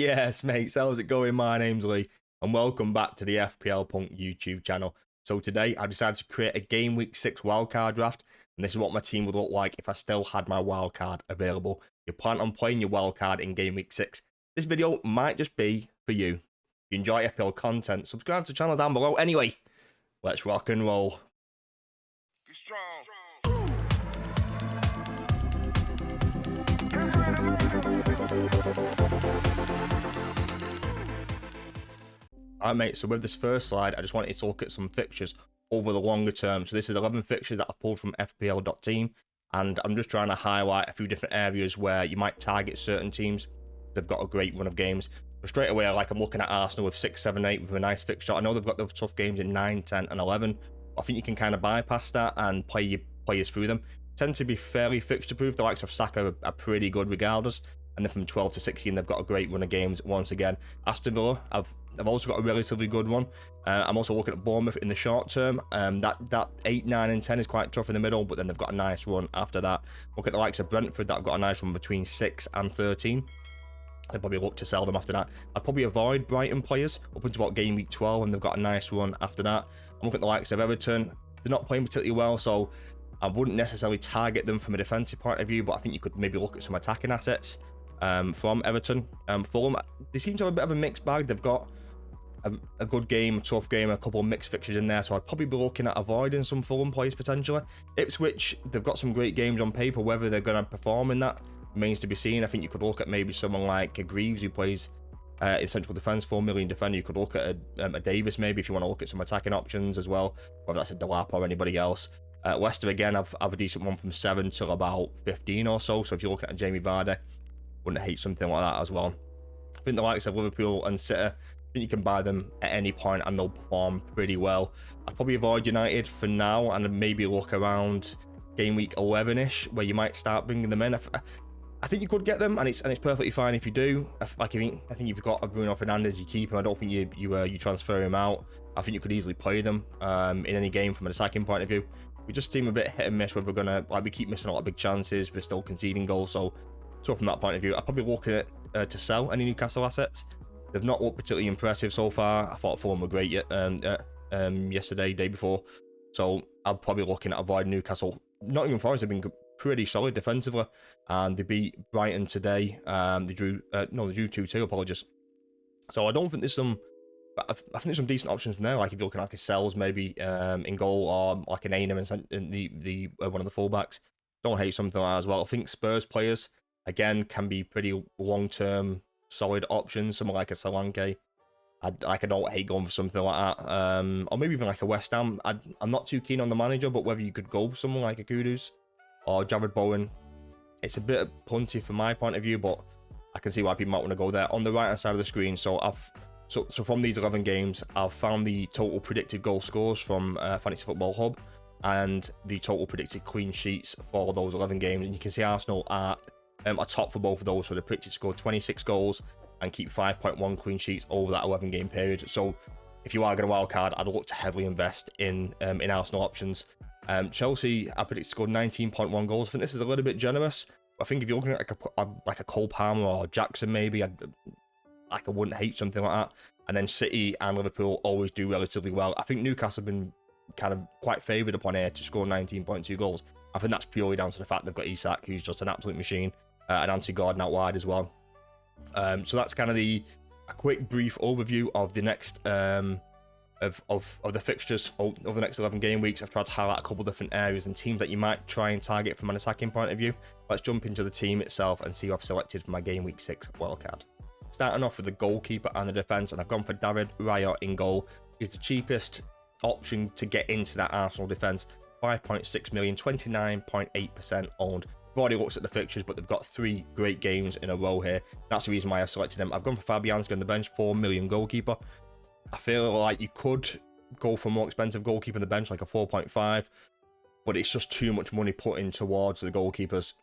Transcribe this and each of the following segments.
Yes, mate. So how's it going? My name's Lee, and welcome back to the FPL Punk YouTube channel. So today, I decided to create a Game Week 6 wildcard draft, and this is what my team would look like if I still had my wildcard available. You plan on playing your wildcard in Game Week 6. This video might just be for you. If you enjoy FPL content, subscribe to the channel down below. Anyway, let's rock and roll. Be strong. Alright mate, so with this first slide, I just wanted to look at some fixtures over the longer term. So this is 11 fixtures that I've pulled from FPL.team, and I'm just trying to highlight a few different areas where you might target certain teams. They've got a great run of games. But straight away, I'm looking at Arsenal with 6, 7, 8 with a nice fixture. I know they've got those tough games in 9, 10 and 11. I think you can kind of bypass that and play your players through them. Tend to be fairly fixture proof. The likes of Saka are pretty good regardless. And then from 12 to 16, they've got a great run of games once again. Aston Villa, I've also got a relatively good one. I'm also looking at Bournemouth in the short term. That 8, 9 and 10 is quite tough in the middle, but then they've got a nice run after that. Look at the likes of Brentford that have got a nice run between 6 and 13. I'd probably look to sell them after that. I'd probably avoid Brighton players up until about game week 12, and they've got a nice run after that. I'm looking at the likes of Everton. They're not playing particularly well, so I wouldn't necessarily target them from a defensive point of view, but I think you could maybe look at some attacking assets from Everton. Fulham, they seem to have a bit of a mixed bag. They've got a good game, a tough game, a couple of mixed fixtures in there, so I'd probably be looking at avoiding some Fulham players potentially. Ipswich, they've got some great games on paper. Whether they're going to perform in that remains to be seen. I think you could look at maybe someone like Greaves, who plays in central defence, 4 million defender. You could look at a Davis maybe if you want to look at some attacking options as well, whether that's a Delap or anybody else. Leicester again, I've a decent one from 7 till about 15 or so. So if you're looking at Jamie Vardy, wouldn't hate something like that as well. I think the likes of Liverpool and City, I think you can buy them at any point and they'll perform pretty well. I'd probably avoid United for now and maybe look around game week 11ish where you might start bringing them in. I think you could get them, and it's perfectly fine if you do. I think if you've got a Bruno Fernandes, you keep him. I don't think you transfer him out. I think you could easily play them in any game from an attacking point of view. We just seem a bit hit and miss whether we're gonna we keep missing a lot of big chances. We're still conceding goals, so from that point of view, I'd probably look at to sell any Newcastle assets. They've not looked particularly impressive so far. I thought Fulham were great yesterday, day before, so I'm probably looking at avoiding Newcastle. Nottingham Forest have been pretty solid defensively, and they beat Brighton today. They drew 2-2. Apologies. So I don't think there's some. I think there's some decent options from there. Like if you're looking at like a Sells maybe in goal, or like an Ainham in the one of the fullbacks. Don't hate something like that as well. I think Spurs players again can be pretty long-term solid options. Someone like a Solanke. I don't hate going for something like that. Or maybe even like a West Ham. I'm not too keen on the manager, but whether you could go for someone like a Kudus or Jared Bowen, it's a bit punty from my point of view, but I can see why people might want to go there. On the right hand side of the screen, so from these 11 games, I've found the total predicted goal scores from Fantasy Football Hub and the total predicted clean sheets for those 11 games, and you can see Arsenal are top for both of those. So they're predicted to score 26 goals and keep 5.1 clean sheets over that 11 game period. So if you are going to wildcard, I'd look to heavily invest in Arsenal options. Chelsea, I predict scored 19.1 goals. I think this is a little bit generous. I think if you're looking at like a Cole Palmer or Jackson maybe, I wouldn't hate something like that. And then City and Liverpool always do relatively well. I think Newcastle have been kind of quite favoured upon here to score 19.2 goals. I think that's purely down to the fact they've got Isak, who's just an absolute machine, and Anthony Gordon out wide as well. So that's kind of a quick brief overview of the next of the fixtures over the next 11 game weeks. I've tried to highlight a couple different areas and teams that you might try and target from an attacking point of view. Let's jump into the team itself and see who I've selected for my game week 6 wildcard. Starting off with the goalkeeper and the defence, and I've gone for David Raya in goal. He's the cheapest option to get into that Arsenal defence. 5.6 million, 29.8% owned. I've already looked at the fixtures, but they've got 3 great games in a row here. That's the reason why I've selected him. I've gone for Fabianski on the bench, 4 million goalkeeper. I feel like you could go for a more expensive goalkeeper on the bench, like a 4.5, but it's just too much money put in towards the goalkeepers.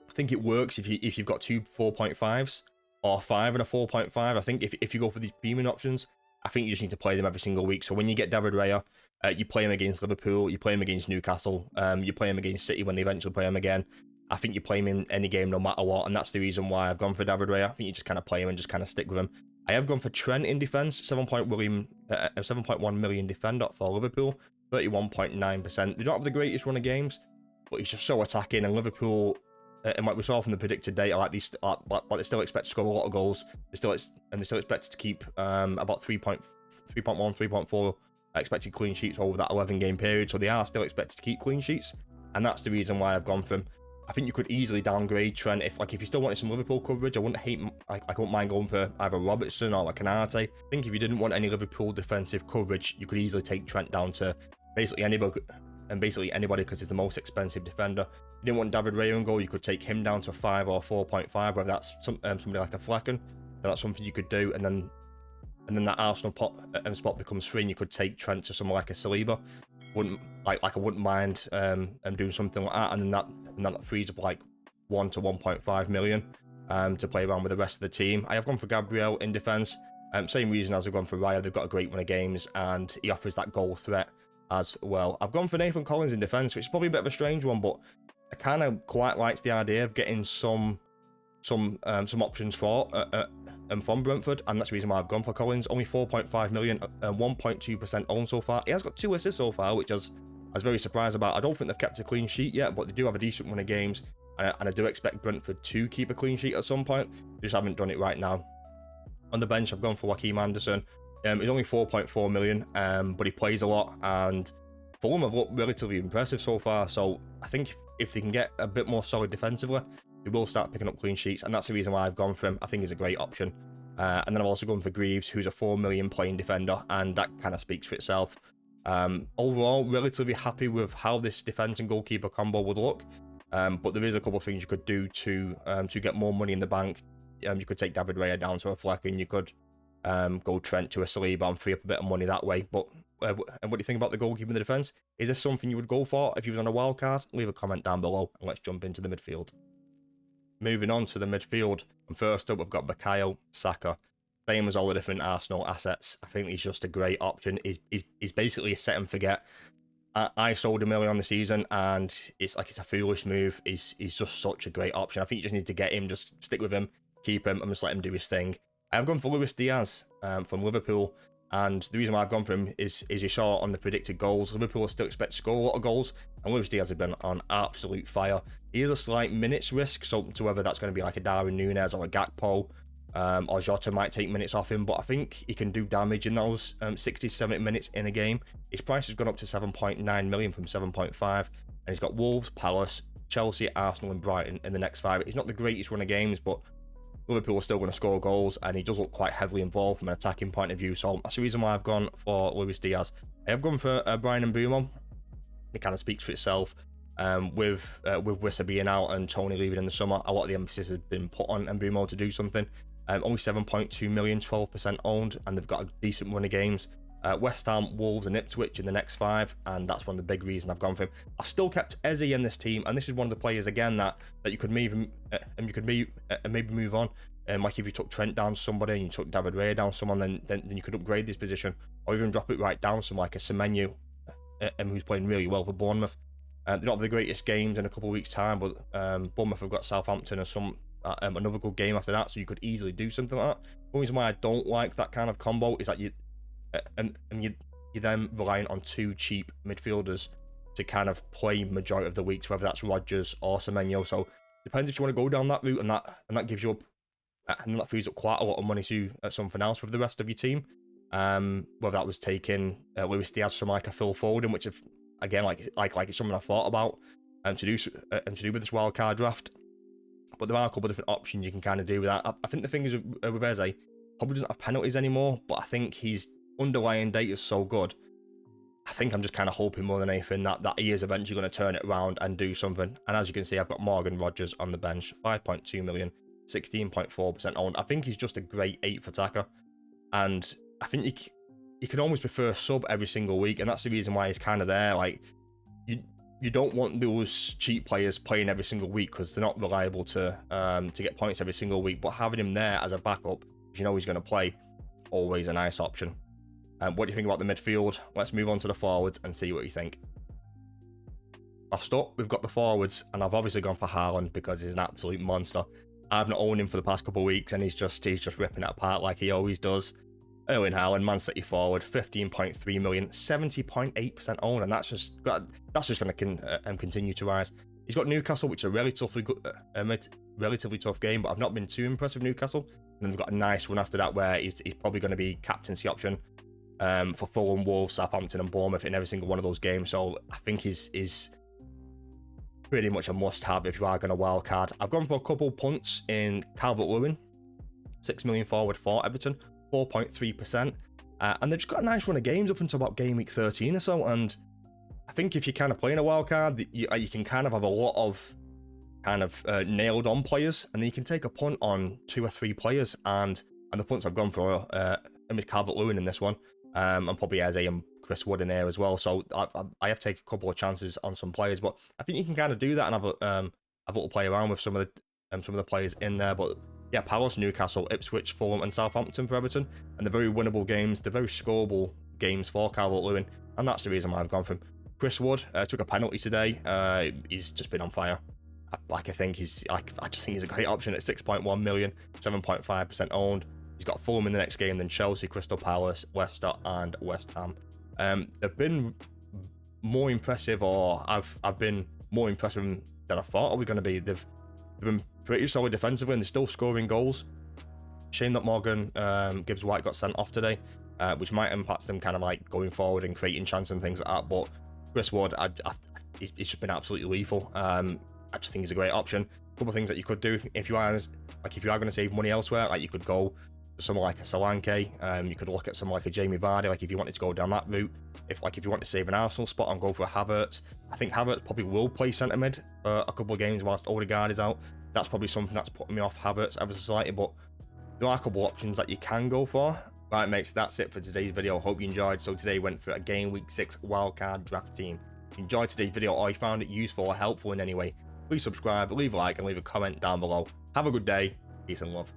I think it works if you've got 2 4.5s or 5 and a 4.5. I think if you go for these premium options, I think you just need to play them every single week. So when you get David Raya, you play him against Liverpool, you play him against Newcastle, you play him against City when they eventually play him again. I think you play him in any game no matter what, and that's the reason why I've gone for David Raya. I think you just kind of play him and just kind of stick with him. I have gone for Trent in defence, 7.1 million defender for Liverpool, 31.9%. They don't have the greatest run of games, but he's just so attacking, and Liverpool, and like we saw from the predicted data, like they still expect to score a lot of goals. They still expect to keep about 3.1, 3.4 expected clean sheets over that 11-game period, so they are still expected to keep clean sheets, and that's the reason why I've gone for him. I think you could easily downgrade Trent if you still wanted some Liverpool coverage. I wouldn't mind going for either Robertson or Canate. I think if you didn't want any Liverpool defensive coverage, you could easily take Trent down to basically anybody, because he's the most expensive defender. If you didn't want David Raya in goal, you could take him down to 5 or 4.5, whether that's somebody like a Flecken. That's something you could do, and then that Arsenal spot becomes free, and you could take Trent to someone like a Saliba. I wouldn't mind doing something like that, and then that frees up like 1 to 1.5 million to play around with the rest of the team. I have gone for Gabriel in defence. Same reason as I've gone for Raya. They've got a great run of games, and he offers that goal threat as well. I've gone for Nathan Collins in defence, which is probably a bit of a strange one, but I kind of quite liked the idea of getting some options from Brentford, and that's the reason why I've gone for Collins. Only 4.5 million, 1.2% owned so far. He has got 2 assists so far, which I was very surprised about. I don't think they've kept a clean sheet yet, but they do have a decent run of games, and I do expect Brentford to keep a clean sheet at some point. They just haven't done it right now. On the bench, I've gone for Joachim Anderson. He's only 4.4 million, but he plays a lot, and Fulham have looked relatively impressive so far, so I think if they can get a bit more solid defensively, they will start picking up clean sheets, and that's the reason why I've gone for him. I think he's a great option. And then I've also gone for Greaves, who's a 4 million playing defender, and that kind of speaks for itself. Overall, relatively happy with how this defence and goalkeeper combo would look, but there is a couple of things you could do to get more money in the bank. You could take David Raya down to a Fleck, and you could go Trent to a Saliba and free up a bit of money that way. But and what do you think about the goalkeeper in the defence? Is this something you would go for if you was on a wild card? Leave a comment down below, and let's jump into the midfield. Moving on to the midfield, and first up we've got Bukayo Saka. Same as all the different Arsenal assets. I think he's just a great option. He's basically a set and forget. I sold him early on the season, and it's a foolish move. He's just such a great option. I think you just need to get him, just stick with him, keep him, and just let him do his thing. I've gone for Luis Diaz from Liverpool, and the reason why I've gone for him is you saw on the predicted goals, Liverpool still expect to score a lot of goals, and Luis Diaz has been on absolute fire. He is a slight minutes risk, so to whether that's going to be like a Darwin Núñez or a Gakpo, or Jota might take minutes off him, but I think he can do damage in those 60 to 70 minutes in a game. His price has gone up to 7.9 million from 7.5, and he's got Wolves, Palace, Chelsea, Arsenal and Brighton in the next 5. He's not the greatest run of games, but Liverpool are still going to score goals, and he does look quite heavily involved from an attacking point of view, so that's the reason why I've gone for Luis Diaz. I have gone for Brian Mbeumo. It kind of speaks for itself. With Wissa being out and Tony leaving in the summer, a lot of the emphasis has been put on Mbeumo to do something. Only 7.2 million, 12% owned, and they've got a decent run of games. West Ham, Wolves and Ipswich in the next 5, and that's one of the big reasons I've gone for him. I've still kept Eze in this team, and this is one of the players again that you could maybe move on. Like if you took Trent down to somebody and you took David Raya down to someone, then you could upgrade this position, or even drop it right down to someone like a Semenyo, who's playing really well for Bournemouth. They don't have the greatest games in a couple of weeks' time, but Bournemouth have got Southampton and another good game after that, so you could easily do something like that. The reason why I don't like that kind of combo is that you're then relying on 2 cheap midfielders to kind of play majority of the weeks, whether that's Rodgers or Semenyo. So depends if you want to go down that route, and that gives you up, and that frees up quite a lot of money to something else with the rest of your team. Whether that was taking Luis Diaz from like a Phil Foden, which if, again like it's something I thought about to do with this wildcard draft. But there are a couple of different options you can kind of do with that. I think the thing is with Eze, probably doesn't have penalties anymore, but I think his underlying data is so good. I think I'm just kind of hoping more than anything that he is eventually going to turn it around and do something. And as you can see, I've got Morgan Rodgers on the bench, 5.2 million, 16.4% owned. I think he's just a great 8th attacker, and I think you can almost prefer sub every single week, and that's the reason why he's kind of there. Like you don't want those cheap players playing every single week because they're not reliable to get points every single week. But having him there as a backup, because you know he's going to play, always a nice option. What do you think about the midfield? Let's move on to the forwards and see what you think. Last up, we've got the forwards, and I've obviously gone for Haaland because he's an absolute monster. I've not owned him for the past couple of weeks, and he's just ripping it apart like he always does. Erling Haaland, Man City forward, 15.3 million, 70.8% owned, and that's just going to continue to rise. He's got Newcastle, which is a relatively tough game, but I've not been too impressed with Newcastle. And then they've got a nice run after that where he's probably going to be captaincy option for Fulham, Wolves, Southampton, and Bournemouth in every single one of those games. So I think he's pretty much a must-have if you are going to wildcard. I've gone for a couple punts in Calvert-Lewin, 6 million forward for Everton, 4.3%, and they've just got a nice run of games up until about game week 13 or so. And I think if you're kind of playing a wildcard, you can kind of have a lot of nailed on players, and then you can take a punt on 2 or 3 players. And the punts I've gone for is Calvert-Lewin in this one, and probably Eze and Chris Wood in there as well. So I have taken a couple of chances on some players, but I think you can kind of do that and have a little play around with some of the players in there. But yeah, Palace, Newcastle, Ipswich, Fulham, and Southampton for Everton, and they're very winnable games. They're very scoreable games for Calvert-Lewin, and that's the reason why I've gone for him. Chris Wood took a penalty today. He's just been on fire. I just think he's a great option at 6.1 million, 7.5% owned. He's got Fulham in the next game, then Chelsea, Crystal Palace, Leicester, and West Ham. They've been more impressive, or I've been more impressed with them than I thought I was going to be. They've been pretty solid defensively, and they're still scoring goals. Shame that Morgan Gibbs-White got sent off today, which might impact them kind of like going forward and creating chances and things like that. But Chris Wood, he's just been absolutely lethal. I just think he's a great option. A couple of things that you could do if you are going to save money elsewhere, like you could go to someone like a Solanke. You could look at someone like a Jamie Vardy, like if you wanted to go down that route. If you want to save an Arsenal spot and go for a Havertz, I think Havertz probably will play centre mid for a couple of games whilst Odegaard is out. That's probably something that's putting me off Havertz ever so slightly, but there are a couple of options that you can go for. Right, mates, that's it for today's video. Hope you enjoyed. So today went for a game week 6 wildcard draft team. If you enjoyed today's video or you found it useful or helpful in any way, please subscribe, leave a like, and leave a comment down below. Have a good day. Peace and love.